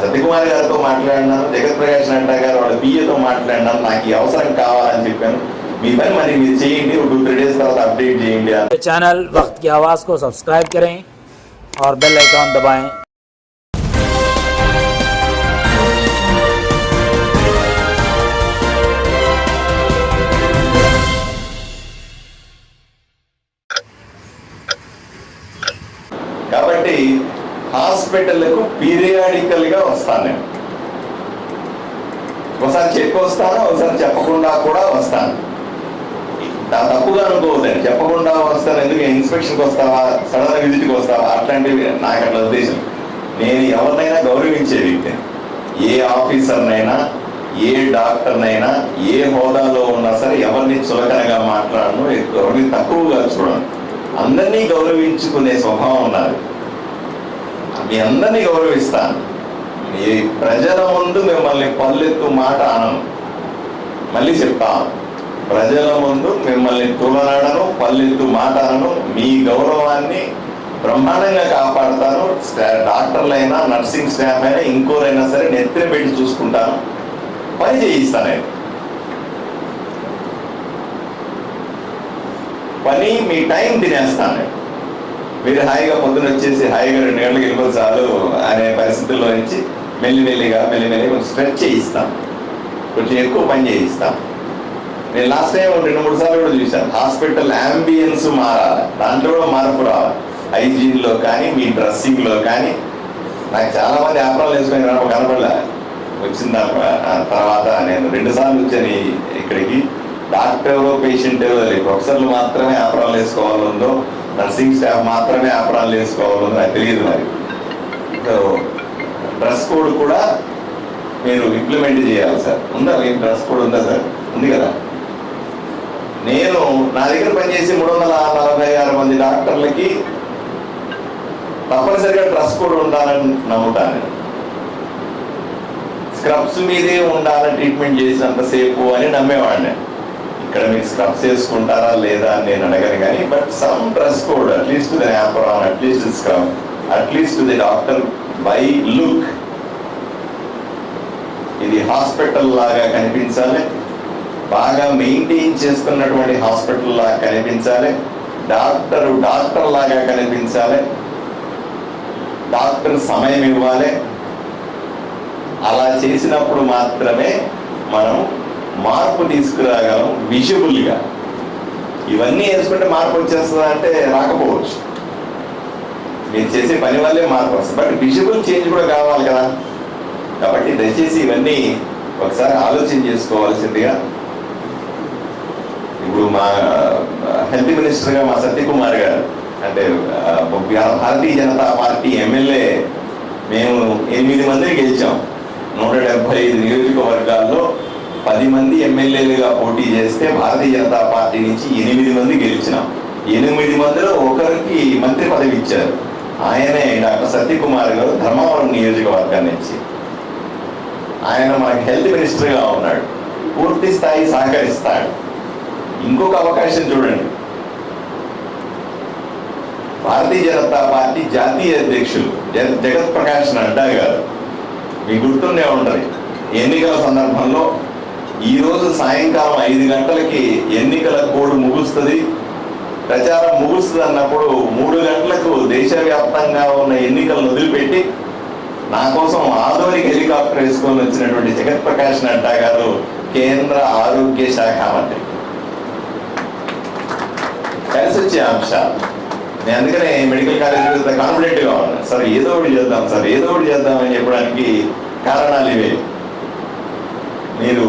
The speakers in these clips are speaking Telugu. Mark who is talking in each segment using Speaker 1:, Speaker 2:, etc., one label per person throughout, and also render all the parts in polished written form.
Speaker 1: సత్యకుమార్ గారితో మాట్లాడినాను, జగత్ ప్రకాష్ నడ్డా గారు వాళ్ళ పిఏతో మాట్లాడినాను, నాకు ఈ అవసరం కావాలని చెప్పాను. మీ పని మరి మీరు చేయండి, 2-3 డేస్ తర్వాత అప్డేట్ చేయండి.
Speaker 2: चैनल वक्त की आवाज़ को सब्सक्राइब करें और बेल आइकॉन दबाएं।
Speaker 1: కాబట్టి హాస్పిటల్కు పీరియాడికల్గా వస్తాను నేను. ఒకసారి చెప్పి వస్తాను, ఒకసారి చెప్పకుండా కూడా వస్తాను. తప్పుగా అనుకోవద్దండి, చెప్పకుండా వస్తాను ఎందుకు, ఇన్స్పెక్షన్కి వస్తావా, సడన్ విజిట్కి వస్తావా, అట్లాంటివి నాకు అట్లా ఉద్దేశం. నేను ఎవరినైనా గౌరవించే వ్యక్తిని. ఏ ఆఫీసర్నైనా, ఏ డాక్టర్నైనా, ఏ హోదాలో ఉన్నా సరే ఎవరిని చులకనగా మాట్లాడను, ఎవరిని తక్కువగా చూడను. అందరినీ గౌరవించుకునే స్వభావం ఉన్నది. మీ అందరినీ గౌరవిస్తాను. మీ ప్రజల ముందు మిమ్మల్ని పల్లెత్తు మాట అనను. మళ్ళీ చెప్తాను, ప్రజల ముందు మిమ్మల్ని తులనడను, పల్లెత్తు మాట అనను. మీ గౌరవాన్ని బ్రహ్మాండంగా కాపాడుతాను. డాక్టర్లైనా, నర్సింగ్ స్టాఫ్ అయినా, ఇంకోరైనా సరే నెత్తిన పెట్టి చూసుకుంటాను, పని చేయిస్తాను. నేను పని మీ టైం తినేస్తాను. మీరు హాయిగా పొద్దున వచ్చేసి హాయిగా 2 గంటలకు వెళ్ళిపోతే చాలు అనే పరిస్థితుల్లో నుంచి మెల్లిమెల్లిగా కొంచెం స్ట్రెచ్ చేయిస్తాం, కొంచెం ఎక్కువ పని చేయిస్తాం. నేను లాస్ట్ టైం 2-3 సార్లు కూడా చూశాను. హాస్పిటల్ అంబియన్స్ మారాలి, దాంట్లో కూడా మార్పు రావాలి. హైజీన్లో కానీ, మీ డ్రెస్సింగ్లో కానీ. నాకు చాలా మంది ఆపరాలు వేసుకొని కనపడలే. వచ్చిన తర్వాత నేను 2 సార్లు వచ్చాను ఇక్కడికి. డాక్టర్ ఎవరో, పేషెంట్ ఎవరో, ప్రొఫెసర్లు మాత్రమే ఆపరాలు వేసుకోవాలందో, నర్సింగ్ స్టాఫ్ మాత్రమే ఆపరాలు వేసుకోవాలో నాకు తెలియదు. మరి సో డ్రెస్ కోడ్ కూడా మీరు ఇంప్లిమెంట్ చేయాలి సార్. ఉందా మీకు డ్రెస్ కోడ్? ఉందా సార్? ఉంది కదా. నేను నా దగ్గర పనిచేసి 346 మంది డాక్టర్లకి తప్పనిసరిగా డ్రెస్ కోడ్ ఉండాలని నమ్ముతాను నేను. స్క్రబ్స్ మీదే ఉండాలని ట్రీట్మెంట్ చేసినంతసేపు అని నమ్మేవాడిని. ఇక్కడ మీరు స్క్రబ్స్ వేసుకుంటారా లేదా అని నేను అడగను కానీ, but some dress code, at least the apron, at least scrub, at least the doctor by look. ఇది హాస్పిటల్ లాగా కనిపించాలి, బాగా మెయింటైన్ చేస్తున్నటువంటి హాస్పిటల్ లాగా కనిపించాలి, డాక్టర్ లాగా కనిపించాలి, డాక్టర్ సమయం ఇవ్వాలి. అలా చేసినప్పుడు మాత్రమే మనం మార్పు తీసుకురాగలం విజిబుల్గా. ఇవన్నీ వేసుకుంటే మార్పు వచ్చేస్తుందా అంటే రాకపోవచ్చు. మీరు చేసే పని వల్లే మార్పు వస్తుంది, బట్ విజిబుల్ చేంజ్ కూడా కావాలి కదా. కాబట్టి దయచేసి ఇవన్నీ ఒకసారి ఆలోచన చేసుకోవాల్సిందిగా. ఇప్పుడు మా హెల్త్ మినిస్టర్గా మా సత్యకుమార్ గారు, అంటే భారతీయ జనతా పార్టీ ఎమ్మెల్యే, మేము 8 మందిని గెలిచాం. 175 నియోజకవర్గాల్లో 10 మంది ఎమ్మెల్యేలుగా పోటీ చేస్తే భారతీయ జనతా పార్టీ నుంచి 8 మంది గెలిచినాం. 8 మందిలో ఒకరికి మంత్రి పదవి ఇచ్చారు. ఆయనే డాక్టర్ సత్యకుమార్ గారు, ధర్మవరం నియోజకవర్గం నుంచి. ఆయన మనకి హెల్త్ మినిస్టర్గా ఉన్నాడు, పూర్తి స్థాయి సహకరిస్తాడు. ఇంకొక అవకాశం చూడండి, భారతీయ జనతా పార్టీ జాతీయ అధ్యక్షులు జగత్ ప్రకాష్ నడ్డా గారు, మీకు గుర్తుండే ఉంటుంది, ఎన్నికల సందర్భంలో ఈరోజు సాయంకాలం 5 గంటలకి ఎన్నికల కోడ్ ముగుస్తుంది, ప్రచారం ముగుస్తుంది అన్నప్పుడు 3 గంటలకు దేశవ్యాప్తంగా ఉన్న ఎన్నికలను వదిలిపెట్టి నా కోసం ఆధునిక హెలికాప్టర్ వేసుకొని వచ్చినటువంటి జగత్ ప్రకాష్ నడ్డా గారు కేంద్ర ఆరోగ్య శాఖ మంత్రి. కలిసి వచ్చే అంశాలు. నేను అందుకనే మెడికల్ కాలేజ్ కాన్ఫిడెంట్గా ఉన్నాను. సార్ ఏదో ఒకటి చేద్దాం, సార్ ఏదో ఒకటి చేద్దాం అని చెప్పడానికి కారణాలు ఇవే. నేను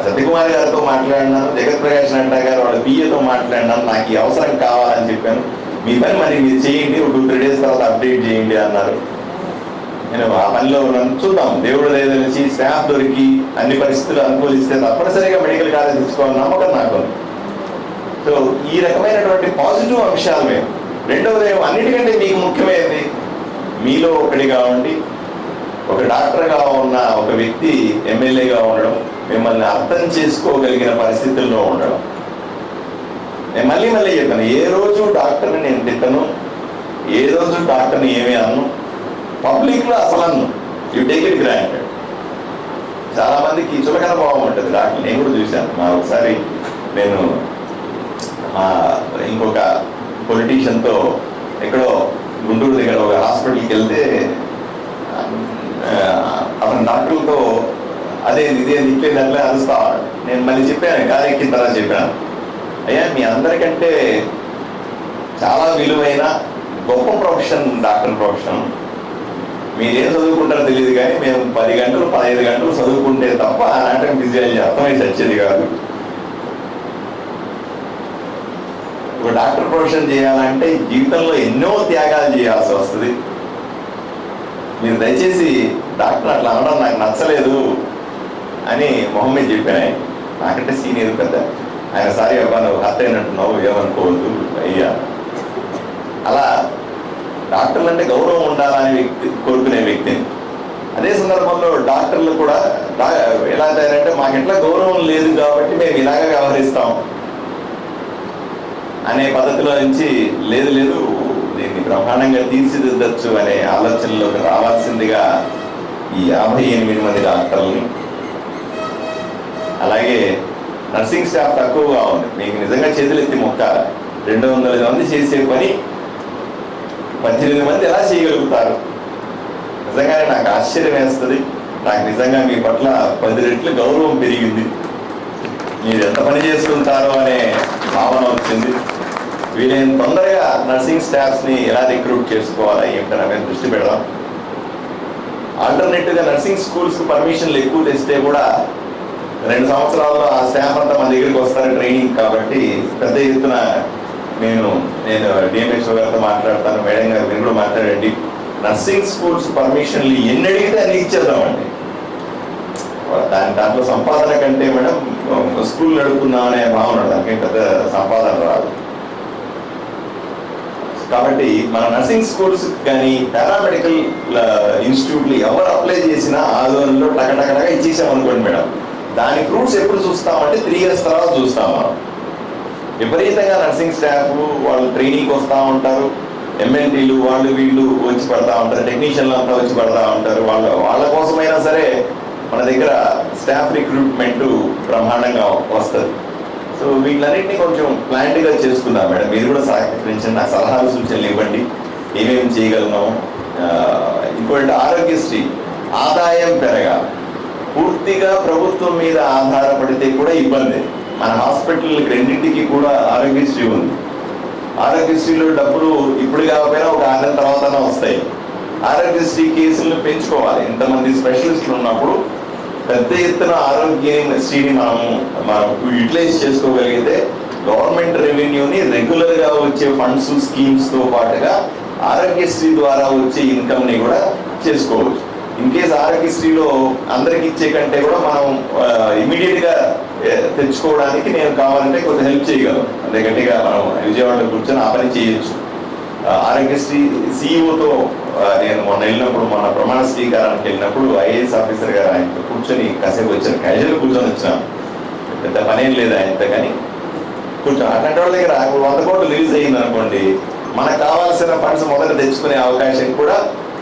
Speaker 1: సత్యకుమార్ గారితో మాట్లాడినాను, జగత్ ప్రకాష్ నడ్డా గారు వాళ్ళ పిఏతో మాట్లాడినాను, నాకు ఈ అవసరం కావాలని చెప్పాను. మీ పని మరి మీరు చేయండి, 2-3 డేస్ తర్వాత అప్డేట్ చేయండి అన్నారు. నేను ఆ పనిలో ఉన్నాను. చూద్దాం, దేవుడు లేదనిసి స్టాఫ్ దొరికి అన్ని పరిస్థితులు అనుకూలిస్తే తప్పనిసరిగా మెడికల్ కాలేజ్ తెచ్చుకోవాలని నమ్మకం నాకు. సో ఈ రకమైనటువంటి పాజిటివ్ అంశాలు మేము. రెండవది అన్నిటికంటే మీకు ముఖ్యమైనది, మీలో ఒకటిగా ఉండి ఒక డాక్టర్గా ఉన్న ఒక వ్యక్తి ఎమ్మెల్యేగా ఉండడం, మిమ్మల్ని అర్థం చేసుకోగలిగిన పరిస్థితుల్లో ఉండడం. నేను మళ్ళీ చెప్పాను, ఏ రోజు డాక్టర్ని నేను తిట్టను, ఏ రోజు డాక్టర్ని ఏమీ అన్ను, పబ్లిక్లో అసలు అన్ను. You take it granted. చాలా మందికి చులకన భావం ఉంటుంది డాక్టర్. నేను కూడా చూశాను. ఒకసారి నేను ఇంకొక పొలిటీషియన్తో ఎక్కడో గుంటూరు దగ్గర ఒక హాస్పిటల్కి వెళ్తే అతను డాక్టర్లతో ఇదే ఇట్లేదు అట్లే అరుస్తా. నేను మళ్ళీ చెప్పాను, కారు ఎక్కిన తర్వాత చెప్పాను, అయ్యా మీ అందరికంటే చాలా విలువైన గొప్ప ప్రొఫెషన్ డాక్టర్ ప్రొఫెషన్. మీరేం చదువుకుంటారో తెలియదు కానీ మేము 10 గంటలు 15 గంటలు చదువుకుంటే తప్ప అనాటమీ ఫిజియాలజీ అర్థమైతే వచ్చేది కాదు. ఒక డాక్టర్ ప్రొఫెషన్ చేయాలంటే జీవితంలో ఎన్నో త్యాగాలు చేయాల్సి వస్తుంది. మీరు దయచేసి డాక్టర్ అట్లా అనడం నాకు నచ్చలేదు అని మొహమ్మద్ చెప్పాను. ఆయన నాకంటే సీనియర్ పెద్ద ఆయన, సారీ అబ్బా నువ్వు హర్ట్ అయినట్టున్నావు, ఏమనుకోవద్దు అయ్యా. అలా డాక్టర్లు అంటే గౌరవం ఉండాలని వ్యక్తి కోరుకునే వ్యక్తిని. అదే సందర్భంలో డాక్టర్లు కూడా ఎలా తయారంటే మాకు ఎట్లా గౌరవం లేదు కాబట్టి మేము ఇలాగ వ్యవహరిస్తాం అనే పద్ధతిలో నుంచి లేదు దీన్ని బ్రహ్మాండంగా తీర్చిదిద్దచ్చు అనే ఆలోచనలోకి రావాల్సిందిగా ఈ 58 మంది డాక్టర్లని, అలాగే నర్సింగ్ స్టాఫ్ తక్కువగా ఉంది. మీకు నిజంగా చేతులెత్తి మొక్క 200 మంది చేసే పని 18 మంది ఎలా చేయగలుగుతారు? నిజంగానే నాకు ఆశ్చర్యం వేస్తుంది. నాకు నిజంగా మీ పట్ల 10 రెట్లు గౌరవం పెరిగింది. మీరు ఎంత పని చేస్తుంటారో అనే భావన వచ్చింది. వీలైన తొందరగా నర్సింగ్ స్టాఫ్స్ని ఎలా రిక్రూట్ చేసుకోవాలా ఏమిటనే మీద దృష్టి పెడదాం. ఆల్టర్నేటివ్గా నర్సింగ్ స్కూల్స్కి పర్మిషన్లు ఎక్కువ తెస్తే కూడా 2 సంవత్సరాల్లో ఆ స్టాఫ్ అంతా మన దగ్గరికి వస్తారు ట్రైనింగ్. కాబట్టి పెద్ద ఎత్తున నేను డిఎంహెచ్ఓ గారితో మాట్లాడతాను, మేడం గారు మీరు కూడా మాట్లాడండి. నర్సింగ్ స్కూల్స్ పర్మిషన్లు ఎన్ని అడిగితే అన్ని ఇచ్చేద్దామండి. దాంట్లో సంపాదన కంటే మేడం స్కూల్ నడుపుకుందాం అనే భావన, దానికి పెద్ద సంపాదన రాదు. కాబట్టి మన నర్సింగ్ స్కూల్స్ కానీ పారామెడికల్ ఇన్స్టిట్యూట్లు ఎవరు అప్లై చేసినా ఆందోళనలో టకటకగా ఇచ్చేసాం అనుకోండి మేడం, దాని ఫ్రూట్స్ ఎప్పుడు చూస్తామంటే 3 years తర్వాత చూస్తాం మనం. విపరీతంగా నర్సింగ్ స్టాఫ్ వాళ్ళు ట్రైనింగ్కి వస్తూ ఉంటారు, ఎమ్మెల్టీలు వాళ్ళు వీళ్ళు వచ్చి పడతా ఉంటారు, టెక్నీషియన్లు అంతా వచ్చి పడతా ఉంటారు. వాళ్ళ కోసమైనా సరే మన దగ్గర స్టాఫ్ రిక్రూట్మెంట్ బ్రహ్మాండంగా వస్తుంది. సో వీటిలన్నింటినీ కొంచెం ప్లాంట్గా చేసుకుందాం మేడం. మీరు కూడా సహకరించండి, నాకు సలహాలు సూచనలు ఇవ్వండి, ఏమేమి చేయగలుగుతాము. ఇంకోటి ఆరోగ్యశ్రీ ఆదాయం పెరగాలి. పూర్తిగా ప్రభుత్వం మీద ఆధారపడితే కూడా ఇబ్బంది. మన హాస్పిటల్కి రెండింటికి కూడా ఆరోగ్యశ్రీ ఉంది. ఆరోగ్యశ్రీలో డబ్బులు ఇప్పుడు కాకపోయినా ఒక 6 నెలల తర్వాతనే వస్తాయి. ఆరోగ్యశ్రీ కేసులను పెంచుకోవాలి. ఇంతమంది స్పెషలిస్టులు ఉన్నప్పుడు పెద్ద ఎత్తున ఆరోగ్యశ్రీని మనం యూటిలైజ్ చేసుకోగలిగితే గవర్నమెంట్ రెవెన్యూని రెగ్యులర్గా వచ్చే ఫండ్స్ స్కీమ్స్తో పాటుగా ఆరోగ్యశ్రీ ద్వారా వచ్చే ఇన్కమ్ని కూడా చేసుకోవచ్చు. ఇన్ కేస్ ఆరోగ్యశ్రీలో అందరికి ఇచ్చే కంటే కూడా మనం ఇమీడియట్గా తెచ్చుకోవడానికి నేను కావాలంటే కొంచెం హెల్ప్ చేయగలం. అంతే గట్టిగా మనం విజయవాడలో కూర్చొని ఆ పని చేయొచ్చు. ఆరోగ్యశ్రీ సిఇఓతో నేను మొన్న ప్రమాణ స్వీకారానికి వెళ్ళినప్పుడు ఐఏఎస్ ఆఫీసర్ గారు ఆయనతో కూర్చొని కాసేపు వచ్చాను, క్యాజువల్ కూర్చొని వచ్చినాం. పెద్ద పనేం లేదు ఆయనతో, కానీ కూర్చొని అట్లాంటి వాళ్ళ దగ్గర 100 కోట్లు రిలీజ్ అయ్యింది అనుకోండి, మనకు కావాల్సిన ఫండ్స్ మొదట తెచ్చుకునే అవకాశం కూడా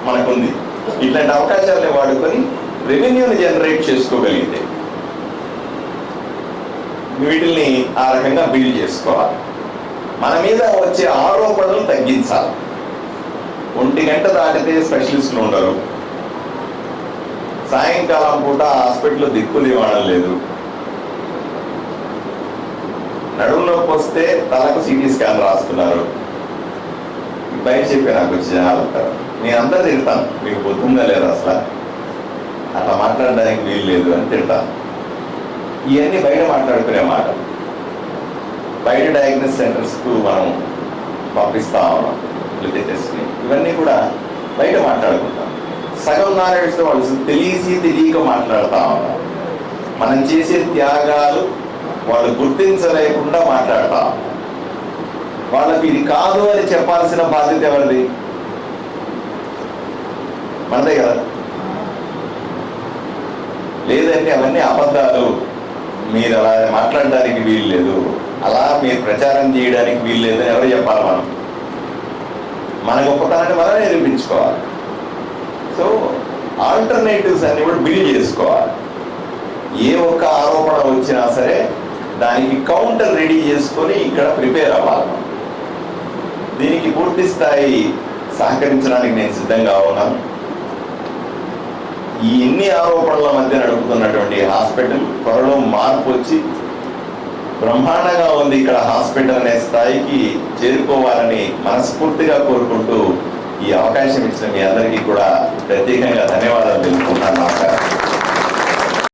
Speaker 1: మనకుంది. ఇట్లాంటి అవకాశాలని వాడుకొని రెవెన్యూని జనరేట్ చేసుకోగలిగితే వీటిని ఆ రకంగా బిల్డ్ చేసుకోవాలి. మన మీద వచ్చే ఆరోపణలు తగ్గించాలి. 1 గంట దాటితే స్పెషలిస్టులు ఉండరు. సాయంకాలం పూట హాస్పిటల్లో దిక్కులు ఇవ్వడం లేదు. నడుము నొప్పి వస్తే తలకు సిటీ స్కాన్ రాస్తున్నారు. బయట చెప్పి నాకు వచ్చి జనాలు నేను అంతా తిడతాను, మీకు పొద్దుందా లేదా అసలు అట్లా మాట్లాడడానికి వీలు లేదు అని తిడతాను. ఇవన్నీ బయట మాట్లాడుకునే మాట. బయట డయాగ్నోస్ సెంటర్స్కు మనం పంపిస్తా ఉన్నాం టెస్ట్ని. ఇవన్నీ కూడా బయట మాట్లాడుకుంటాం. సగం నాలెడ్జ్తో వాళ్ళు తెలియక మాట్లాడుతూ ఉన్నాం. మనం చేసే త్యాగాలు వాళ్ళు గుర్తించలేకుండా మాట్లాడతాం. వాళ్ళకి ఇది కాదు అని చెప్పాల్సిన బాధ్యత ఎవరిది? మనదే కదా. లేదంటే అవన్నీ అబద్ధాలు, మీరు అలా మాట్లాడడానికి వీలు లేదు, అలా మీరు ప్రచారం చేయడానికి వీలు లేదని ఎవరు చెప్పాలి? మన గొప్పతనాన్ని మనమే నిరూపించుకోవాలి. సో ఆల్టర్నేటివ్స్ అన్ని కూడా బిల్డ్ చేసుకోవాలి. ఏ ఒక్క ఆరోపణ వచ్చినా సరే దానికి కౌంటర్ రెడీ చేసుకొని ఇక్కడ ప్రిపేర్ అవ్వాలి. దీనికి పూర్తి స్థాయి సహకరించడానికి నేను సిద్ధంగా ఉన్నాను. ఈ ఎన్ని ఆరోపణల మధ్య నడుపుతున్నటువంటి హాస్పిటల్ త్వరలో మార్పు వచ్చి బ్రహ్మాండంగా ఉంది ఇక్కడ హాస్పిటల్ అనే స్థాయికి చేరుకోవాలని మనస్ఫూర్తిగా కోరుకుంటూ ఈ అవకాశం ఇచ్చిన మీ అందరికీ కూడా ప్రత్యేకంగా ధన్యవాదాలు తెలుపుకుంటున్నాను. నమస్కారం.